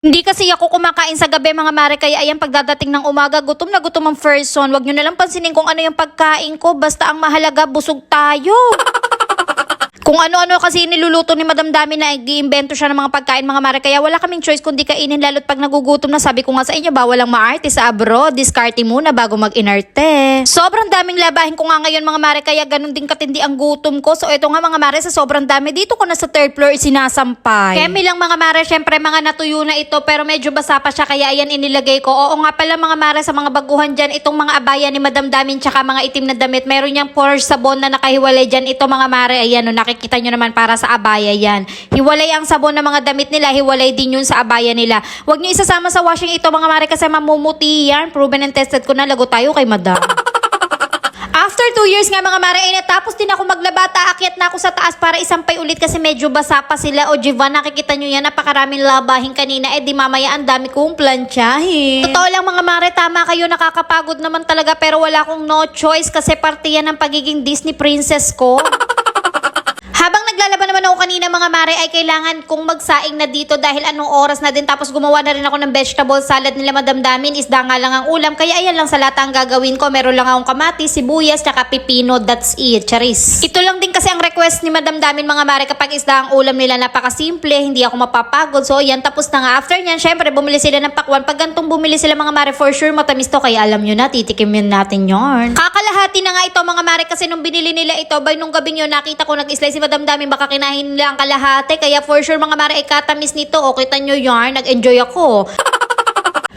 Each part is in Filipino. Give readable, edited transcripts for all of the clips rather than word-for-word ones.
Hindi kasi ako kumakain sa gabi mga mare, kaya ayan pagdadating ng umaga, gutom na gutom ang person. Wag nyo na lang pansinin kung ano yung pagkain ko, basta ang mahalaga busog tayo. Kung ano-ano kasi niluluto ni Madam Dami na i-invento siya ng mga pagkain mga mare, kaya wala kaming choice kundi kainin lalo't pag nagugutom na. Sabi ko nga sa inyo, bawal ang maarte sa abroad, diskarte muna bago mag-inarte. Sobrang daming labahin ko nga ngayon mga mare, kaya ganun din katindi ang gutom ko. So ito nga mga mare, sa sobrang dami dito ko na sa third floor sinasampay. Kemi lang mga mare, syempre mga natuyo na ito pero medyo basa pa siya, kaya ayan inilagay ko. Oo nga pala mga mare, sa mga baguhan dyan, itong mga abaya ni Madam Dami tsaka mga itim na damit, meron niyang pour sabon na nakahiwalay dyan. Ito mga mare, ayan o, nakikita nyo naman para sa abaya yan. Hiwalay ang sabon ng mga damit nila, hiwalay din yun sa abaya nila. Huwag nyo isasama sa washing ito mga mare kasi mamumuti yan. Proven and tested ko na, lago tayo kay Madam. After 2 years nga mga mare, ay natapos din ako maglaba. Aakyat na ako sa taas para isampay ulit kasi medyo basa pa sila. O Jivan, nakikita nyo yan, napakaraming labahin kanina. Eh di mamaya ang dami kong plantsahin. Totoo lang mga mare, tama kayo, nakakapagod naman talaga pero wala akong no choice kasi parte yan ng pagiging Disney princess ko. Habang naglalaban naman ako kanina mga mare, ay kailangan kong magsaing na dito dahil anong oras na din. Tapos gumawa na rin ako ng vegetable salad nila Madam Damin. Isda nga lang ang ulam, kaya ayan lang sa lata ang gagawin ko. Meron lang akong kamatis, sibuyas, tsaka pipino, that's it, charis. Ito lang din kasi ang request ni Madam Damin mga mare, kapag isda ang ulam nila, napakasimple, hindi ako mapapagod. So ayan, tapos na nga. After nyan, syempre bumili sila ng pakwan. Pag gantong bumili sila mga mare, for sure matamis to, kaya alam nyo na, titikimin natin yarn. Kakalahati na nga ito mga mare kasi nung binili nila ito, by nung gabing yun, nakita ko nag-slice si Madam Dami, baka kinahin nila ang kalahati. Kaya for sure mga mare, ay katamis nito. O, kita nyo yarn, nag-enjoy ako.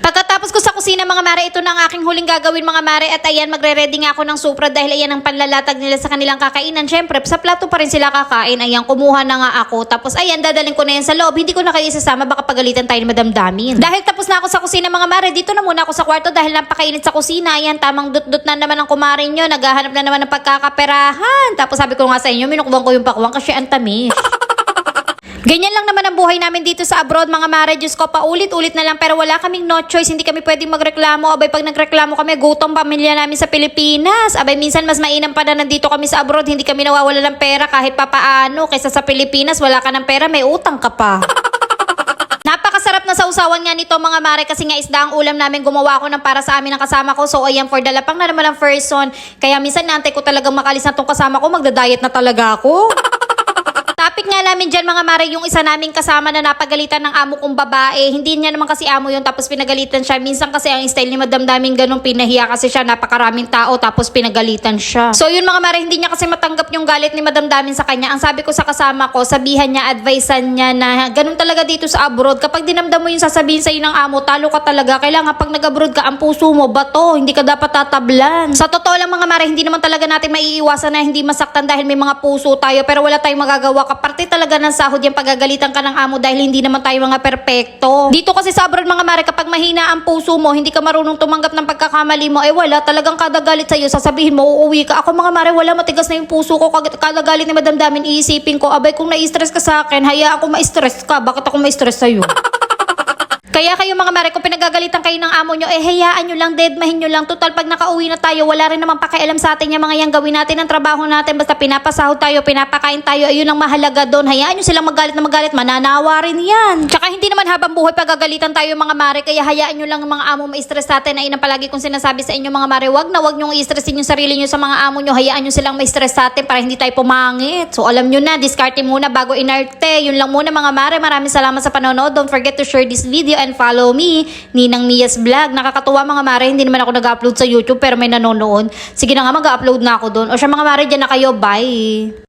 Pagkatapos ko sa kusina mga mare, ito na ang aking huling gagawin mga mare. At ayan, magre-ready nga ako ng supra dahil ayan ang panlalatag nila sa kanilang kakainan. Syempre, sa plato pa rin sila kakain. Ayan, kumuha na nga ako. Tapos ayan, dadalhin ko na yan sa loob. Hindi ko na kayo isasama, baka pagalitan tayo ni Madam Damin. Dahil tapos na ako sa kusina mga mare, dito na muna ako sa kwarto dahil napakainit sa kusina. Ayan, tamang dut-dut na naman ang kumarin nyo. Naghahanap na naman ng pagkakaperahan. Tapos sabi ko nga sa inyo, minukbang ko yung pakwang kasi ang tamis. Ganyan lang naman ang buhay namin dito sa abroad mga mare. Diyos ko, paulit-ulit na lang pero wala kaming no choice. Hindi kami pwedeng magreklamo. Abay, pag nagreklamo kami, gutom pamilya namin sa Pilipinas. Abay, minsan mas mainam pa na nandito kami sa abroad. Hindi kami nawawala ng pera kahit papaano. Kaysa sa Pilipinas, wala ka ng pera, may utang ka pa. Napakasarap na sausawan nga nito mga mare kasi nga isda ang ulam namin. Gumawa ako ng para sa amin ng kasama ko. So ayan, for dalapang na naman ang person. Kaya minsan naantay ko talagang makalis na tong kasama ko. Magda-diet na talaga ako. Topic nga namin dyan mga mare, yung isa naming kasama na napagalitan ng amo kong babae. Hindi niya naman kasi amo yun, tapos pinagalitan siya. Minsan kasi ang style ni Madam Daming ganun, pinahiya kasi siya, napakaraming tao, tapos pinagalitan siya. So yun mga mare, hindi niya kasi matanggap yung galit ni Madam Daming sa kanya. Ang sabi ko sa kasama ko, sabihan niya, advisean niya na ganun talaga dito sa abroad. Kapag dinamdam mo yung sasabihin sa'yo ng amo, talo ka talaga. Kailangan pag nag-abroad ka, ang puso mo, bato, hindi ka dapat tatablan. Sa totoo lang mga mare, hindi naman talaga natin maiiwasan na hindi masaktan dahil may mga puso tayo, pero wala tayong magagawa. Parte talaga ng sahod yung pagagalitan ka ng amo dahil hindi naman tayo mga perpekto. Dito kasi sa abroad mga mare, kapag mahina ang puso mo, hindi ka marunong tumanggap ng pagkakamali mo, eh wala, talagang kada galit sa'yo, sasabihin mo, uuwi ka. Ako mga mare, wala, matigas na yung puso ko. Kada galit ni Madam Damin, iisipin ko, abay kung na-stress ka sa akin, hayaan ko ma-stress ka. Bakit ako ma-stress sa'yo? Kaya kayo mga mare, kung pinagagalitan kayo ng amo nyo, eh hayaan nyo lang, deadmahin nyo lang. Total, pag nakauwi na tayo, wala rin naman pakialam sa atin yung mga yan. Gawin natin ang trabaho natin, basta pinapasahod tayo, pinapakain tayo, ayun ang mahalaga doon. Hayaan nyo silang magalit na magalit, mananawa rin yan. Tsaka hindi naman habang buhay pagagalitan tayo mga mare, kaya hayaan nyo lang ang mga amo ma-stress sa atin. Ayun ang palagi kong sinasabi sa inyo mga mare, wag nyo i-stressin yung sarili nyo sa mga amo nyo. Hayaan nyo silang ma-stress sa atin para hindi tayo pumangit. So alam nyo na, diskarte muna bago inarte. Yun lang muna mga mare, maraming salamat sa panonood. Don't forget to share this video and follow me, Ninang Mia's Vlog. Nakakatuwa mga mare, hindi naman ako nag-upload sa YouTube pero may nanonood. Sige na nga, mag-upload na ako doon. O siya mga mare, dyan na kayo. Bye!